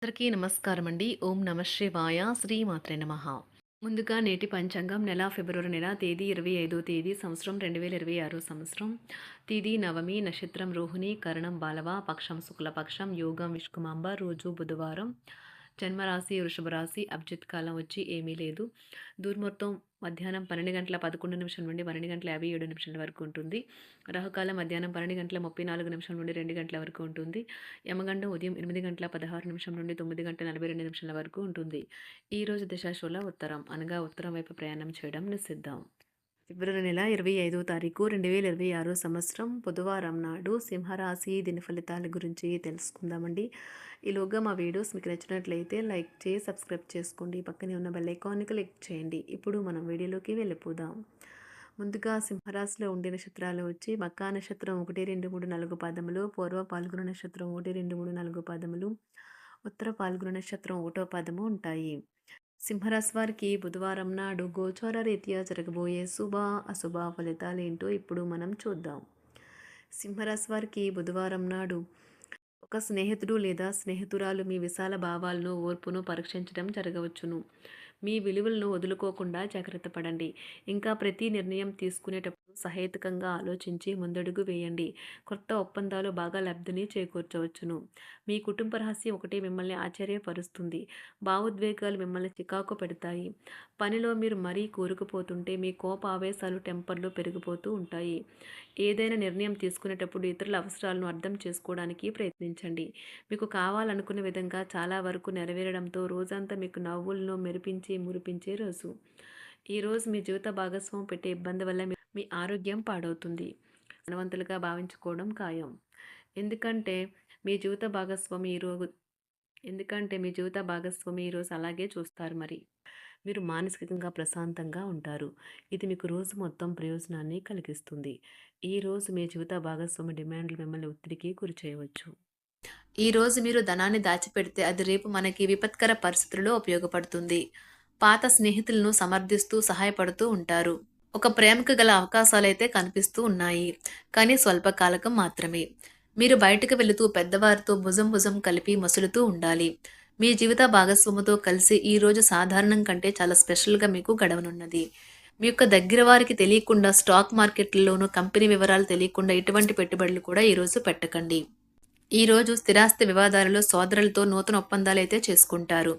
అందరికీ నమస్కారం అండి. ఓం నమ శివాయ. శ్రీమాత్రే నమః. ముందుగా నేటి పంచాంగం నెల ఫిబ్రవరి నెల తేదీ 25వ తేదీ సంవత్సరం 2026 సంవత్సరం. తిథి నవమి, నక్షత్రం రోహిణి, కరణం బాలవ, పక్షం శుక్లపక్షం, యోగం విష్కుమాంబ, రోజు బుధవారం. జన్మరాశి వృషభ రాశి. అభిజిత్ కాలం వచ్చి ఏమీ లేదు. దుర్ముహూర్తం మధ్యాహ్నం 12:11 నుండి 12:57 వరకు ఉంటుంది. రాహుకాలం మధ్యాహ్నం 12:34 నుండి 2 గంటల వరకు ఉంటుంది. యమగండం ఉదయం 8:16 నుండి 9:42 వరకు ఉంటుంది. ఈరోజు దశాశూల ఉత్తరం అనగా ఉత్తరం వైపు ప్రయాణం చేయడం నిషిద్ధం. ఫిబ్రవరి నెల 25వ తారీఖు 2026 సంవత్సరం బుధవారం నాడు సింహరాశి దిన ఫలితాల గురించి తెలుసుకుందామండి. ఈలోగా మా వీడియోస్ మీకు నచ్చినట్లయితే లైక్ చేసి సబ్స్క్రైబ్ చేసుకోండి. పక్కనే ఉన్న బెల్ ఐకాన్ని క్లిక్ చేయండి. ఇప్పుడు మనం వీడియోలోకి వెళ్ళిపోదాం. ముందుగా సింహరాశిలో ఉండే నక్షత్రాలు వచ్చి మకా నక్షత్రం 1, 2, 3, 4 పాదములు, పూర్వ పాల్గొన నక్షత్రం 1, 2, 3, 4 పాదములు, ఉత్తర పాల్గొన నక్షత్రం 1వ పాదము ఉంటాయి. సింహరాశి వారికి బుధవారం నాడు గోచార రీత్యా జరగబోయే శుభ అశుభ ఫలితాలేంటో ఇప్పుడు మనం చూద్దాం. సింహరాశి వారికి బుధవారం నాడు ఒక స్నేహితుడు లేదా స్నేహితురాలు మీ విశాల భావాలను ఓర్పును పరీక్షించడం జరగవచ్చును. మీ విలువలను వదులుకోకుండా జాగ్రత్త పడండి. ఇంకా ప్రతి నిర్ణయం తీసుకునేటప్పుడు సహేతుకంగా ఆలోచించి ముందడుగు వేయండి. కొత్త ఒప్పందాలు బాగా లబ్ధిని చేకూర్చవచ్చును. మీ కుటుంబ రహస్యం ఒకటి మిమ్మల్ని ఆశ్చర్యపరుస్తుంది. భావోద్వేగాలు మిమ్మల్ని చికాకు పెడతాయి. పనిలో మీరు మరీ కూరుకుపోతుంటే మీ కోప ఆవేశాలు టెంపర్లు పెరిగిపోతూ ఉంటాయి. ఏదైనా నిర్ణయం తీసుకునేటప్పుడు ఇతరుల అవసరాలను అర్థం చేసుకోవడానికి ప్రయత్నించండి. మీకు కావాలనుకున్న విధంగా చాలా వరకు నెరవేరడంతో రోజంతా మీకు నవ్వులను మురిపించే రోజు. ఈరోజు మీ జీవిత భాగస్వామి పెట్టే ఇబ్బంది వల్ల మీ ఆరోగ్యం పాడవుతుంది. ధనవంతులుగా భావించుకోవడం ఖాయం. ఎందుకంటే మీ జీవిత భాగస్వామి ఈరోజు ఈరోజు అలాగే చూస్తారు మరి. మీరు మానసికంగా ప్రశాంతంగా ఉంటారు. ఇది మీకు రోజు మొత్తం ప్రయోజనాన్ని కలిగిస్తుంది. ఈరోజు మీ జీవిత భాగస్వామి డిమాండ్లు మిమ్మల్ని ఒత్తిడికి గురి చేయవచ్చు. ఈరోజు మీరు ధనాన్ని దాచిపెడితే అది రేపు మనకి విపత్కర పరిస్థితుల్లో ఉపయోగపడుతుంది. పాత స్నేహితులను సమర్థిస్తూ సహాయపడుతూ ఉంటారు. ఒక ప్రేమకు గల అవకాశాలైతే కనిపిస్తూ ఉన్నాయి. కానీ స్వల్పకాలకం మాత్రమే. మీరు బయటకు వెళుతూ పెద్దవారితో భుజం కలిపి మసులుతూ ఉండాలి. మీ జీవిత భాగస్వామితో కలిసి ఈరోజు సాధారణం కంటే చాలా స్పెషల్గా మీకు గడవనున్నది. మీ యొక్క దగ్గర వారికి తెలియకుండా స్టాక్ మార్కెట్లలోనూ కంపెనీ వివరాలు తెలియకుండా ఎటువంటి పెట్టుబడులు కూడా ఈరోజు పెట్టకండి. ఈరోజు స్థిరాస్తి వివాదాలలో సోదరులతో నూతన ఒప్పందాలు అయితే చేసుకుంటారు.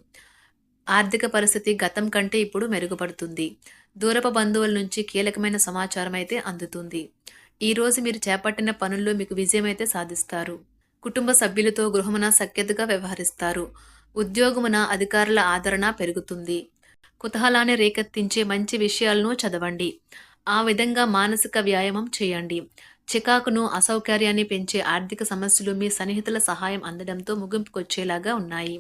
ఆర్థిక పరిస్థితి గతం కంటే ఇప్పుడు మెరుగుపడుతుంది. దూరపు బంధువుల నుంచి కీలకమైన సమాచారం అయితే అందుతుంది. ఈరోజు మీరు చేపట్టిన పనుల్లో మీకు విజయం అయితే సాధిస్తారు. కుటుంబ సభ్యులతో గృహమున సఖ్యతగా వ్యవహరిస్తారు. ఉద్యోగమున అధికారుల ఆదరణ పెరుగుతుంది. కుతూహలాన్ని రేకెత్తించే మంచి విషయాలను చదవండి. ఆ విధంగా మానసిక వ్యాయామం చేయండి. చికాకును అసౌకర్యాన్ని పెంచే ఆర్థిక సమస్యలు మీ సన్నిహితుల సహాయం అందడంతో ముగింపుకొచ్చేలాగా ఉన్నాయి.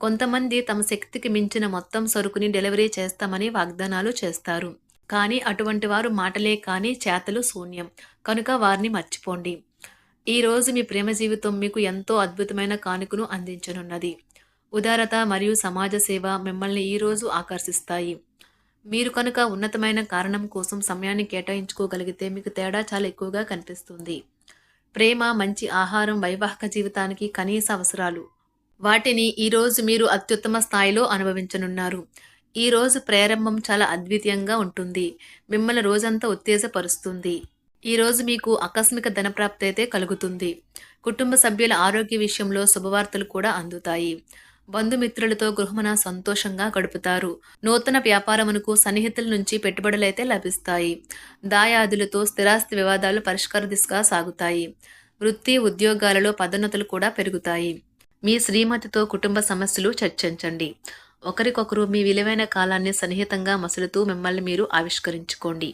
కొంతమంది తమ శక్తికి మించిన మొత్తం సరుకుని డెలివరీ చేస్తామని వాగ్దానాలు చేస్తారు. కానీ అటువంటి వారు మాటలే కానీ చేతలు శూన్యం. కనుక వారిని మర్చిపోండి. ఈరోజు మీ ప్రేమ జీవితం మీకు ఎంతో అద్భుతమైన కానుకను అందించనున్నది. ఉదారత మరియు సమాజ సేవ మిమ్మల్ని ఈరోజు ఆకర్షిస్తాయి. మీరు కనుక ఉన్నతమైన కారణం కోసం సమయాన్ని కేటాయించుకోగలిగితే మీకు తేడా చాలా ఎక్కువగా కనిపిస్తుంది. ప్రేమ, మంచి ఆహారం వైవాహిక జీవితానికి కనీస అవసరాలు. వాటిని ఈరోజు మీరు అత్యుత్తమ స్థాయిలో అనుభవించనున్నారు. ఈరోజు ప్రారంభం చాలా అద్వితీయంగా ఉంటుంది. మిమ్మల్ని రోజంతా ఉత్తేజపరుస్తుంది. ఈరోజు మీకు ఆకస్మిక ధనప్రాప్తి అయితే కలుగుతుంది. కుటుంబ సభ్యుల ఆరోగ్య విషయంలో శుభవార్తలు కూడా అందుతాయి. బంధుమిత్రులతో గృహమున సంతోషంగా గడుపుతారు. నూతన వ్యాపారమునకు సన్నిహితుల నుంచి పెట్టుబడులైతే లభిస్తాయి. దాయాదులతో స్థిరాస్తి వివాదాలు పరిష్కార దిశగా సాగుతాయి. వృత్తి ఉద్యోగాలలో పదోన్నతులు కూడా పెరుగుతాయి. మీ శ్రీమతితో కుటుంబ సమస్యలు చర్చించండి. ఒకరికొకరు మీ విలువైన కాలాన్ని సన్నిహితంగా మసులుతూ మిమ్మల్ని మీరు ఆవిష్కరించుకోండి.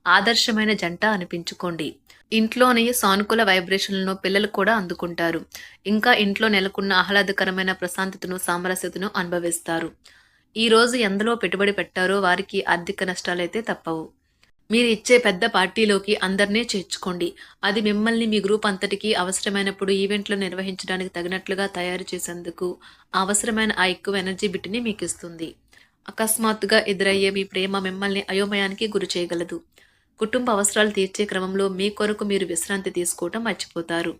ఆదర్శమైన జంట అనిపించుకోండి. ఇంట్లోని సానుకూల వైబ్రేషన్లను పిల్లలు కూడా అందుకుంటారు. ఇంకా ఇంట్లో నెలకొన్న ఆహ్లాదకరమైన ప్రశాంతతను, సామరస్యతను అనుభవిస్తారు. ఈరోజు ఎందులో పెట్టుబడి పెట్టారో వారికి ఆర్థిక నష్టాలైతే తప్పవు. మీరు ఇచ్చే పెద్ద పార్టీలోకి అందరినీ చేర్చుకోండి. అది మిమ్మల్ని మీ గ్రూప్ అంతటికీ అవసరమైనప్పుడు ఈవెంట్లు నిర్వహించడానికి తగినట్లుగా తయారు చేసేందుకు అవసరమైన ఆ ఎక్కువ ఎనర్జీ బిట్ని మీకు ఇస్తుంది. అకస్మాత్తుగా ఎదురయ్యే మీ ప్రేమ మిమ్మల్ని అయోమయానికి గురి చేయగలదు. కుటుంబ అవసరాలు తీర్చే క్రమంలో మీ కొరకు మీరు విశ్రాంతి తీసుకోవటం మర్చిపోతారు.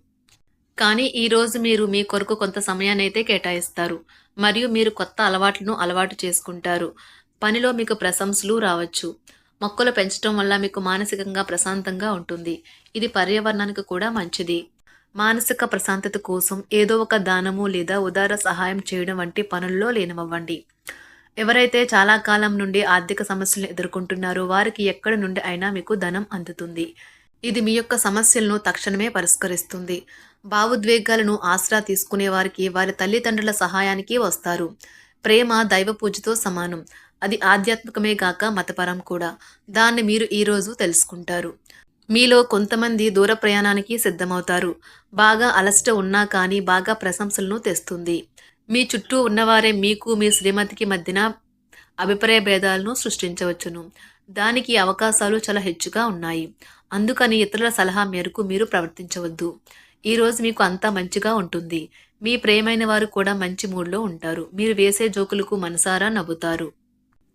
కానీ ఈరోజు మీరు మీ కొరకు కొంత సమయాన్నైతే కేటాయిస్తారు. మరియు మీరు కొత్త అలవాట్లను అలవాటు చేసుకుంటారు. పనిలో మీకు ప్రశంసలు రావచ్చు. మొక్కలు పెంచటం వల్ల మీకు మానసికంగా ప్రశాంతంగా ఉంటుంది. ఇది పర్యావరణానికి కూడా మంచిది. మానసిక ప్రశాంతత కోసం ఏదో ఒక దానము లేదా ఉదార సహాయం చేయడం వంటి పనుల్లో లీనమవ్వండి. ఎవరైతే చాలా కాలం నుండి ఆర్థిక సమస్యలను ఎదుర్కొంటున్నారో వారికి ఎక్కడి నుండి అయినా మీకు ధనం అందుతుంది. ఇది మీ యొక్క సమస్యలను తక్షణమే పరిష్కరిస్తుంది. భావోద్వేగాలను ఆసరా తీసుకునే వారికి వారి తల్లిదండ్రుల సహాయానికి వస్తారు. ప్రేమ దైవ పూజతో సమానం. అది ఆధ్యాత్మికమే గాక మతపరం కూడా. దాన్ని మీరు ఈరోజు తెలుసుకుంటారు. మీలో కొంతమంది దూర ప్రయాణానికి సిద్ధమవుతారు. బాగా అలసట ఉన్నా కానీ బాగా ప్రశంసలను తెస్తుంది. మీ చుట్టూ ఉన్నవారే మీకు మీ శ్రీమతికి మధ్యన అభిప్రాయ భేదాలను సృష్టించవచ్చును. దానికి అవకాశాలు చాలా హెచ్చుగా ఉన్నాయి. అందుకని ఇతరుల సలహా మేరకు మీరు ప్రవర్తించవద్దు. ఈరోజు మీకు అంతా మంచిగా ఉంటుంది. మీ ప్రియమైన వారు కూడా మంచి మూడ్లో ఉంటారు. మీరు వేసే జోకులకు మనసారా నవ్వుతారు.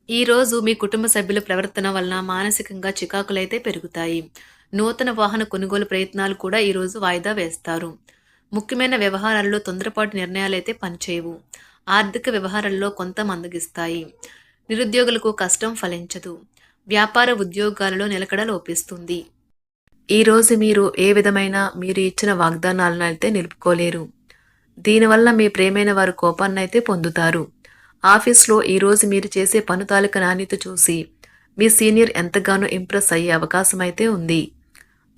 ఈరోజు మీ కుటుంబ సభ్యుల ప్రవర్తన వలన మానసికంగా చికాకులైతే పెరుగుతాయి. నూతన వాహన కొనుగోలు ప్రయత్నాలు కూడా ఈరోజు వాయిదా వేస్తారు. ముఖ్యమైన వ్యవహారాల్లో తొందరపాటు నిర్ణయాలైతే పనిచేయవు. ఆర్థిక వ్యవహారాల్లో కొంత మందగిస్తాయి. నిరుద్యోగులకు కష్టం ఫలించదు. వ్యాపార ఉద్యోగాలలో నిలకడ లోపిస్తుంది. ఈరోజు మీరు ఏ విధమైన మీరు ఇచ్చిన వాగ్దానాలను అయితే నిలుపుకోలేరు. దీనివల్ల మీ ప్రేమైన వారు కోపాన్నైతే పొందుతారు. ఆఫీస్లో ఈరోజు మీరు చేసే పను తాలూకా నాణ్యత చూసి మీ సీనియర్ ఎంతగానో ఇంప్రెస్ అయ్యే అవకాశం అయితే ఉంది.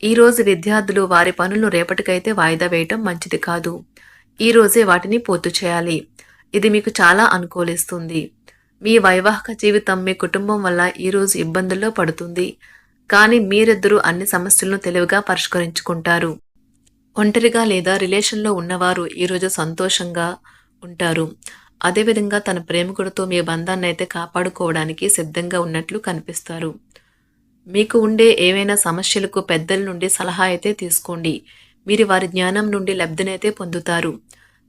ఈరోజు విద్యార్థులు వారి పనులను రేపటికైతే వాయిదా వేయటం మంచిది కాదు. ఈరోజే వాటిని పూర్తి చేయాలి. ఇది మీకు చాలా అనుకూలిస్తుంది. మీ వైవాహిక జీవితం మీ కుటుంబం వల్ల ఈరోజు ఇబ్బందుల్లో పడుతుంది. కానీ మీరిద్దరూ అన్ని సమస్యలను తెలివిగా పరిష్కరించుకుంటారు. ఒంటరిగా లేదా రిలేషన్లో ఉన్నవారు ఈరోజు సంతోషంగా ఉంటారు. అదేవిధంగా తన ప్రేమికుడితో మీ బంధాన్ని అయితే కాపాడుకోవడానికి సిద్ధంగా ఉన్నట్లు కనిపిస్తారు. మీకు ఉండే ఏవైనా సమస్యలకు పెద్దల నుండి సలహా అయితే తీసుకోండి. మీరు వారి జ్ఞానం నుండి లబ్ధినైతే పొందుతారు.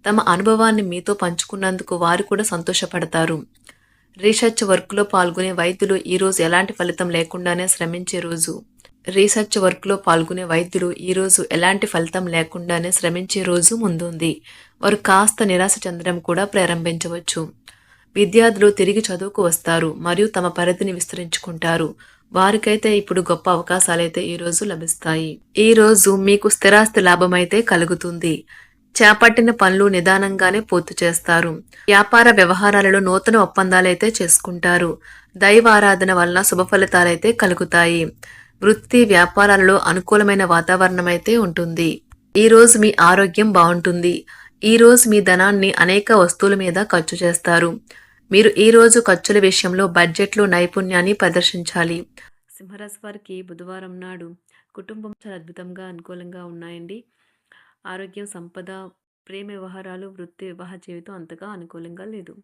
తమ అనుభవాన్ని మీతో పంచుకున్నందుకు వారు కూడా సంతోషపడతారు. రీసెర్చ్ వర్క్లో పాల్గొనే వైద్యులు ఈరోజు ఎలాంటి ఫలితం లేకుండానే శ్రమించే రోజు. ఈరోజు ఎలాంటి ఫలితం లేకుండానే శ్రమించే రోజు ముందుంది. వారు కాస్త నిరాశ చెందడం కూడా ప్రారంభించవచ్చు. విద్యార్థులు తిరిగి చదువుకు వస్తారు మరియు తమ పరిధిని విస్తరించుకుంటారు. వారికైతే ఇప్పుడు గొప్ప అవకాశాలైతే ఈరోజు లభిస్తాయి. ఈరోజు మీకు స్థిరాస్తి లాభమైతే కలుగుతుంది. చేపట్టిన పనులు నిదానంగానే పూర్తి చేస్తారు. వ్యాపార వ్యవహారాలలో నూతన ఒప్పందాలైతే చేసుకుంటారు. దైవ ఆరాధన వలన శుభ ఫలితాలైతే కలుగుతాయి. వృత్తి వ్యాపారాలలో అనుకూలమైన వాతావరణం అయితే ఉంటుంది. ఈరోజు మీ ఆరోగ్యం బాగుంటుంది. ఈరోజు మీ ధనాన్ని అనేక వస్తువుల మీద ఖర్చు చేస్తారు. మీరు ఈరోజు ఖర్చుల విషయంలో బడ్జెట్లో నైపుణ్యాన్ని ప్రదర్శించాలి. సింహరాశి వారికి బుధవారం నాడు కుటుంబం చాలా అద్భుతంగా అనుకూలంగా ఉన్నాయండి. ఆరోగ్యం, సంపద, ప్రేమ వ్యవహారాలు, వృత్తి, వివాహ జీవితం అంతగా అనుకూలంగా లేదు.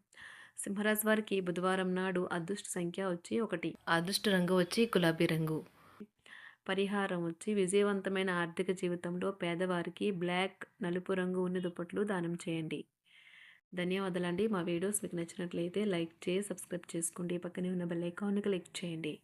సింహరాశి వారికి బుధవారం నాడు అదృష్ట సంఖ్య వచ్చి 1. అదృష్ట రంగు వచ్చి గులాబీ రంగు. పరిహారం వచ్చి విజయవంతమైన ఆర్థిక జీవితంలో పేదవారికి బ్లాక్, నలుపు రంగు ఉన్న దుప్పట్లు దానం చేయండి. ధన్యవాదాలండి. మా వీడియోస్ మీకు నచ్చినట్లయితే లైక్ చేసి సబ్స్క్రైబ్ చేసుకోండి. పక్కనే ఉన్న బెల్ ఐకాన్ని క్లిక్ చేయండి.